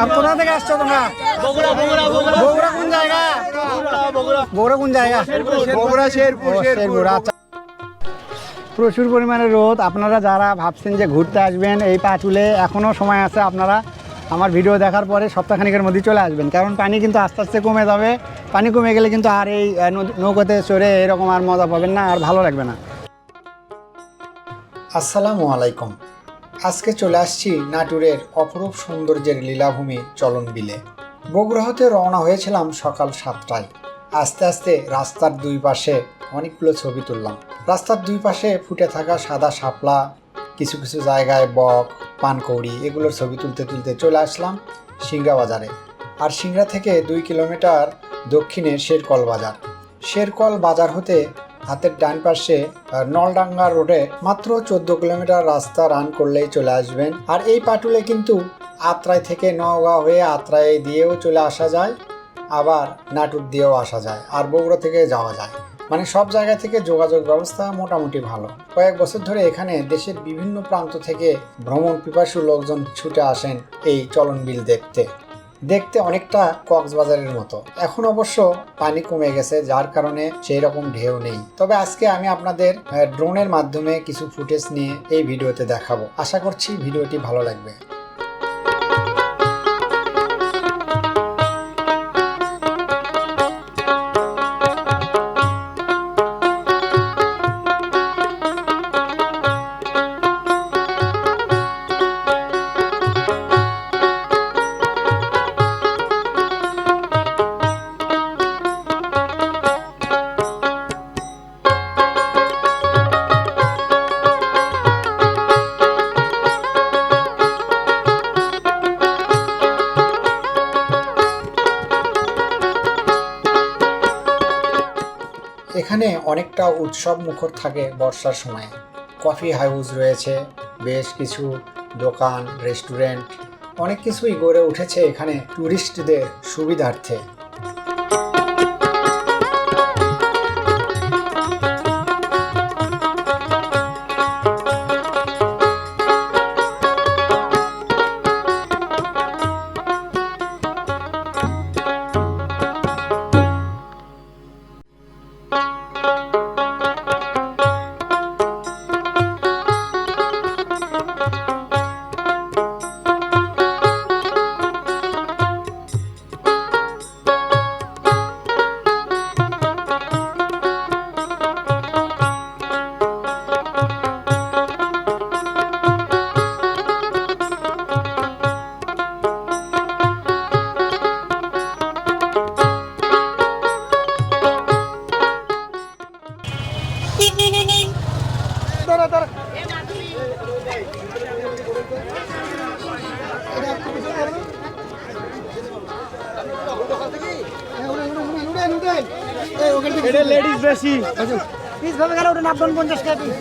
আর কোথা থেকে আসছো তোমরা? বগুড়া কোন জায়গা? বগুড়া কোন জায়গা? শেরপুর। আচ্ছা, প্রচুর পরিমাণে রোদ। আপনারা যারা ভাবছেন যে ঘুরতে আসবেন এই পাটুলে, এখনও সময় আছে। আপনারা আমার ভিডিও দেখার পরে সপ্তাহখানিকের মধ্যে চলে আসবেন, কারণ পানি কিন্তু আস্তে আস্তে কমে যাবে। পানি কমে গেলে কিন্তু আর এই নৌকাতে চড়ে এরকম আর মজা পাবেন না, আর ভালো লাগবে না। আসসালামু আলাইকুম। আজকে চলে আসছি নাটোরের অপরূপ সৌন্দর্যের লীলাভূমি চলন বিলে। বগুড়া হতে রওনা হয়েছিলাম সকাল 7টায়। আস্তে আস্তে রাস্তার দুই পাশে অনেকগুলো ছবি তুললাম। রাস্তার দুই পাশে ফুটে থাকা সাদা শাপলা, কিছু কিছু জায়গায় বক, পানকৌড়ি, এগুলোর ছবি তুলতে তুলতে চলে আসলাম সিংড়া বাজারে। আর সিংড়া থেকে 2 কিলোমিটার দক্ষিণে শেরকল বাজার। শেরকল বাজার হতে হাতের ডান পাশে নলডাঙ্গা রোডে মাত্র 14 কিলোমিটার রাস্তা রান করলেই চলে আসবেন। আর এই পাটুলে কিন্তু আত্রাই থেকে নওগাঁ হয়ে আত্রাই দিয়েও চলে আসা যায়, আবার নাটোর দিয়েও আসা যায়, আর বগুড়া থেকে যাওয়া যায়। মানে সব জায়গা থেকে যোগাযোগ ব্যবস্থা মোটামুটি ভালো। কয়েক বছর ধরে এখানে দেশের বিভিন্ন প্রান্ত থেকে ভ্রমণ পিপাসু লোকজন ছুটে আসেন এই চলন বিল দেখতে অনেকটা কক্সবাজারের মতো। এখন অবশ্য পানি কমে গেছে, যার কারণে সেই রকম ঢেউ নেই। তবে আজকে আমি আপনাদের ড্রোনের মাধ্যমে কিছু ফুটেজ নিয়ে এই ভিডিওতে দেখাবো। আশা করছি ভিডিওটি ভালো লাগবে। এখানে অনেকটা উৎসব মুখর থাকে বর্ষার সময়। কফি হাউস রয়েছে, বেশ কিছু দোকান, রেস্টুরেন্ট, অনেক কিছুই গড়ে উঠেছে এখানে টুরিস্টদের সুবিধার্থে। লেডিস বেশি পিস ভাবে গেল, ওটা 50 টাকা পিস।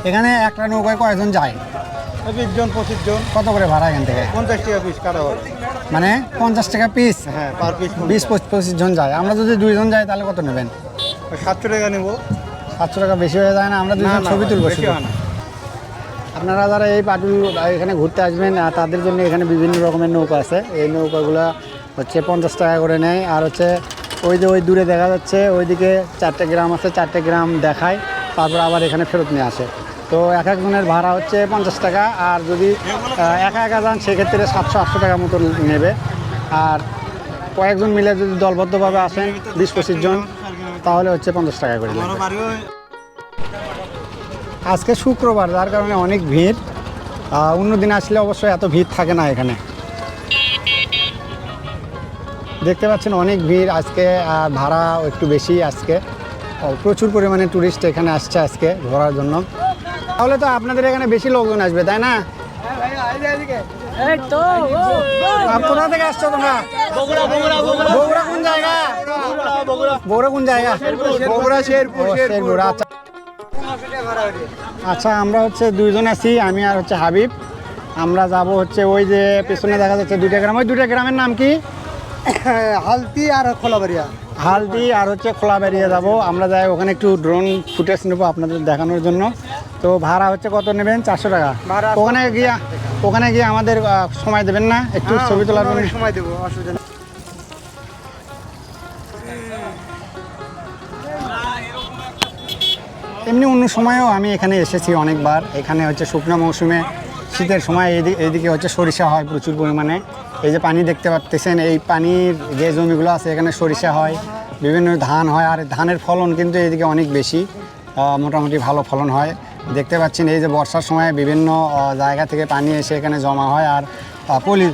এখানে একটা নৌকায় কয়জন যায়? 20 জন 25 জন। কত করে ভাড়া এখান থেকে? 50 টাকা পিস কাটা হয়। মানে 50 টাকা পিস? হ্যাঁ, পার পিস 20-25 জন যায়। আমরা যদি 2 জন যাই তাহলে কত নেবেন? 700 টাকা নেব। 700 টাকা বেশি হয়ে যায় না? আমরা 2 জন ছবি তুলবো। আপনারা যারা এই পাটুল এখানে ঘুরতে আসবেন তাদের জন্য এখানে বিভিন্ন রকমের নৌকা আছে। এই নৌকাগুলো হচ্ছে 50 টাকা করে নেয়। আর হচ্ছে ওই যে ওই দূরে দেখা যাচ্ছে ওইদিকে 4টে গ্রাম আছে, 4টে গ্রাম দেখায়, তারপর আবার এখানে ফেরত নিয়ে আসে। তো এক একজনের ভাড়া হচ্ছে 50 টাকা। আর যদি একা একা যান সেক্ষেত্রে 700-800 টাকা মতো নেবে। আর কয়েকজন মিলে যদি দলবদ্ধভাবে আসেন 20-25 জন, তাহলে হচ্ছে 50 টাকা করে নেবে। আজকে শুক্রবার, যার কারণে অনেক ভিড়। অন্য দিন আসলে অবশ্যই এত ভিড় থাকে না। এখানে দেখতে পাচ্ছেন অনেক ভিড় আজকে, ভাড়া একটু বেশি আজকে। প্রচুর পরিমাণে টুরিস্ট এখানে আসছে আজকে ঘোরার জন্য। তাহলে তো আপনাদের এখানে বেশি লোকজন আসবে, তাই না? কোথা থেকে আসছো তোমরা? বগুড়া কোন জায়গা? বগুড়া কোন জায়গা? শেরপুর। আচ্ছা, আমরা হচ্ছে 2 জন আছি, আমি আর হচ্ছে হাবিব। আমরা যাব হচ্ছে ওই যে পেছনে দেখা যাচ্ছে 2টা গ্রাম। ওই 2টা গ্রামের নাম কি? হালতি আর খোলাবাড়িয়া। হালদি আর হচ্ছে খোলা বেরিয়ে যাব আমরা যাই ওখানে একটু ড্রোন ফুটেজ নেবো আপনাদের দেখানোর জন্য। তো ভাড়া হচ্ছে কত নেবেন? 400 টাকা। ভাড়া ওখানে গিয়ে আমাদের সময় দেবেন না একটু ছবি তোলার জন্য? সময় দেবো, অসুবিধা নেই। এমনি অন্য সময়েও আমি এখানে এসেছি অনেকবার। এখানে হচ্ছে শুকনো মৌসুমে শীতের সময় এদিকে হচ্ছে সরিষা হয় প্রচুর পরিমাণে। এই যে পানি দেখতে পাচ্ছেন, এই পানির যে জমিগুলো আছে এখানে সরিষা হয়, বিভিন্ন ধান হয়। আর ধানের ফলন কিন্তু এদিকে অনেক বেশি, মোটামুটি ভালো ফলন হয়। দেখতে পাচ্ছেন এই যে বর্ষার সময় বিভিন্ন জায়গা থেকে পানি এসে এখানে জমা হয়। আর পলি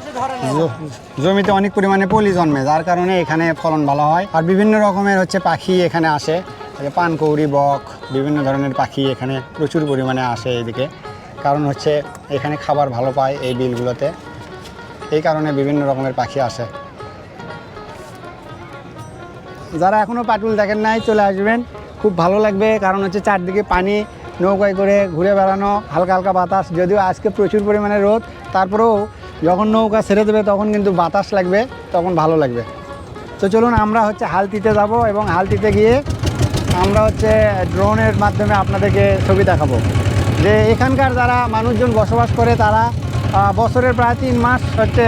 জমিতে অনেক পরিমাণে পলি জন্মে, যার কারণে এখানে ফলন ভালো হয়। আর বিভিন্ন রকমের হচ্ছে পাখি এখানে আসে, পানকৌড়ি, বক, বিভিন্ন ধরনের পাখি এখানে প্রচুর পরিমাণে আসে এদিকে। কারণ হচ্ছে এখানে খাবার ভালো পায় এই বিলগুলোতে, এই কারণে বিভিন্ন রকমের পাখি আসে। যারা এখনও পাটুল দেখেন নাই চলে আসবেন, খুব ভালো লাগবে। কারণ হচ্ছে চারদিকে পানি, নৌকায় করে ঘুরে বেড়ানো, হালকা হালকা বাতাস। যদিও আজকে প্রচুর পরিমাণে রোদ, তারপরেও যখন নৌকা ছেড়ে দেবে তখন কিন্তু বাতাস লাগবে, তখন ভালো লাগবে। তো চলুন আমরা হচ্ছে হালতিতে যাব এবং হালতিতে গিয়ে আমরা হচ্ছে ড্রোনের মাধ্যমে আপনাদেরকে ছবি দেখাবো যে এখানকার যারা মানুষজন বসবাস করে তারা বছরের প্রায় 3 মাস হচ্ছে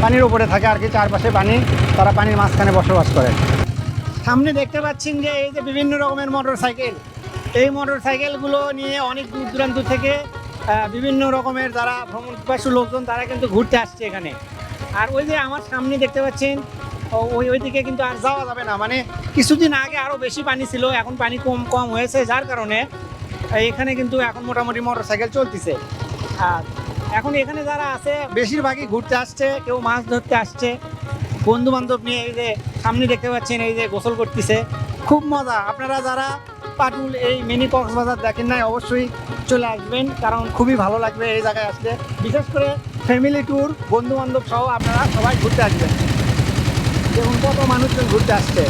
পানির উপরে থাকে আর কি, চারপাশে পানি, তারা পানির মাঝখানে বসবাস করে। সামনে দেখতে পাচ্ছেন যে এই যে বিভিন্ন রকমের মোটর সাইকেল, এই মোটর সাইকেলগুলো নিয়ে অনেক দূর দূরান্ত থেকে বিভিন্ন রকমের যারা ভ্রমণ পিপাসু লোকজন তারা কিন্তু ঘুরতে আসছে এখানে। আর ওই যে আমার সামনে দেখতে পাচ্ছেন ওইদিকে কিন্তু আর যাওয়া যাবে না, মানে কিছুদিন আগে আরও বেশি পানি ছিল, এখন পানি কম হয়েছে, যার কারণে এখানে কিন্তু এখন মোটামুটি মোটর সাইকেল চলতেছে। আর এখন এখানে যারা আছে বেশিরভাগই ঘুরতে আসছে, কেউ মাছ ধরতে আসছে, বন্ধু বান্ধব নিয়ে। এই যে সামনে দেখতে পাচ্ছেন এই যে গোসল করতেছে, খুব মজা। আপনারা যারা পাটুল এই মিনি কক্সবাজার দেখেন নাই অবশ্যই চলে আসবেন, কারণ খুবই ভালো লাগবে এই জায়গায় আসলে। বিশেষ করে ফ্যামিলি ট্যুর, বন্ধু বান্ধব সহ আপনারা সবাই ঘুরতে আসবেন। দেখুন কত মানুষজন ঘুরতে আসছে।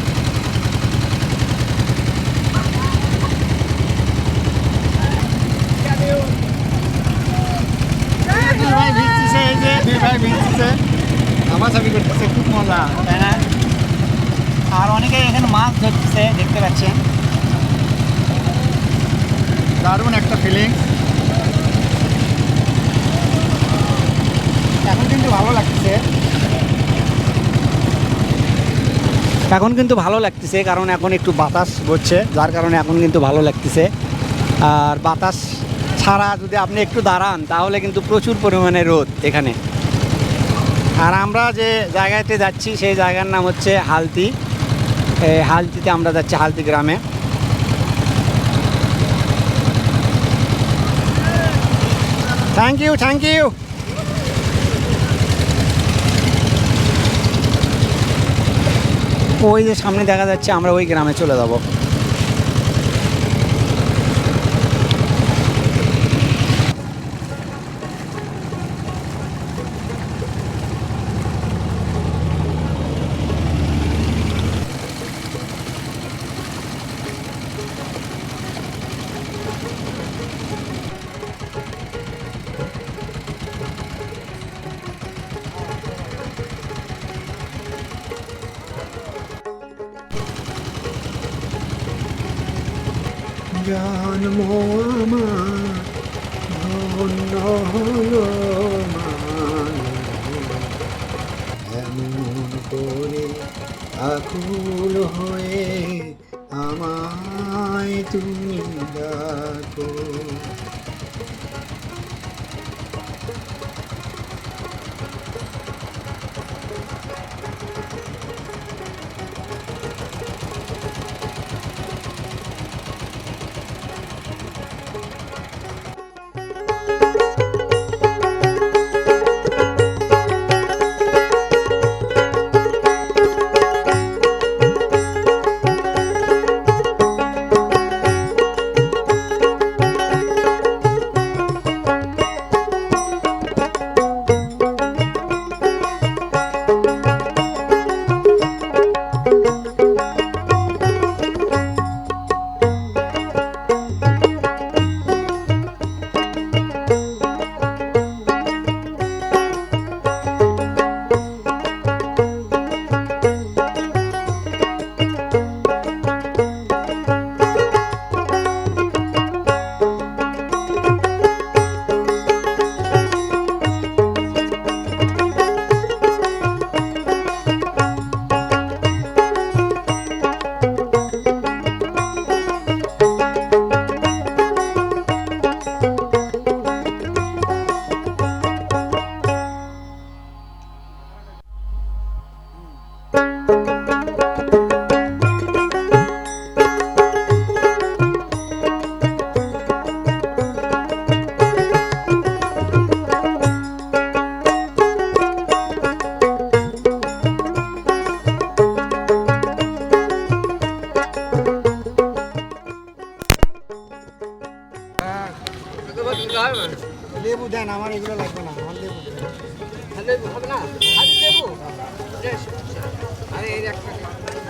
আমাঝাবি করতেছে, খুব মজা, তাই না? আর অনেকে এখানে মাছ ধরতেছে, দেখতে পাচ্ছেন, দারুণ একটা ফিলিং। এখন কিন্তু ভালো লাগতেছে, কারণ এখন একটু বাতাস বইছে, যার কারণে এখন কিন্তু ভালো লাগতেছে। আর বাতাস ছাড়া যদি আপনি একটু দাঁড়ান তাহলে কিন্তু প্রচুর পরিমাণে রোদ এখানে। আর আমরা যে জায়গাতে যাচ্ছি সেই জায়গার নাম হচ্ছে হালতি। হালতিতে আমরা যাচ্ছি, হালতি গ্রামে। Thank you. ওই যে সামনে দেখা যাচ্ছে, আমরা ওই গ্রামে চলে যাব। জন্ম আমার ধন্য হলো এমন করে আকুল হয়ে আমায় তুমি ডাকো।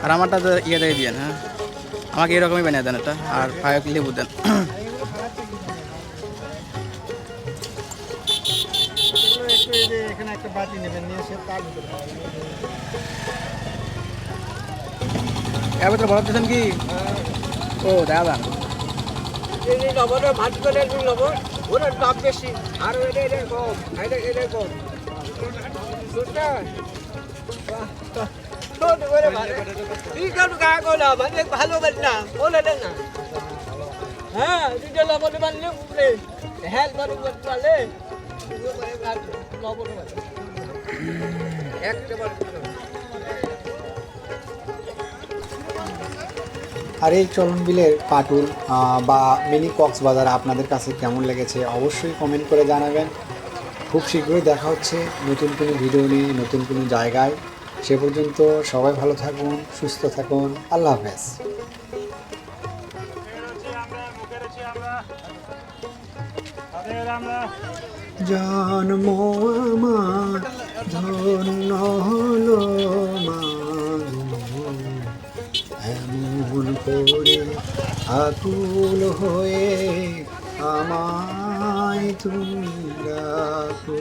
আর আমারটা তো ইয়ে দিয়ে দিয়েন, হ্যাঁ আমাকে এরকমই বানিয়ে দেন এটা, আর 5 লেবু দেন। এখানে একটা বাটি নেবেন, নিয়ে এসে তার ভিতরে এর ভিতরে বরফ দিয়েছেন কি? ও দাদা লবণ ভাত করে লবণ ওটার দাম বেশি আর এটা কম এটা কম ভালো না বলে দেন না। হ্যাঁ দুটো লবণ বানলে উপরে হ্যাঁ পারলে লবণ একটা আর এই চলন বিলের পাটুল বা মিনি কক্সবাজার আপনাদের কাছে কেমন লেগেছে অবশ্যই কমেন্ট করে জানাবেন। খুব শীঘ্রই দেখা হচ্ছে নতুন কোনো ভিডিও নিয়ে, নতুন কোনো জায়গায়। সে পর্যন্ত সবাই ভালো থাকুন, সুস্থ থাকুন। আল্লাহ হাফেজ। জন্ম আমার ধন্য হলো মা, এমন করে আকুল হয়ে আমায় তুমি রাখো।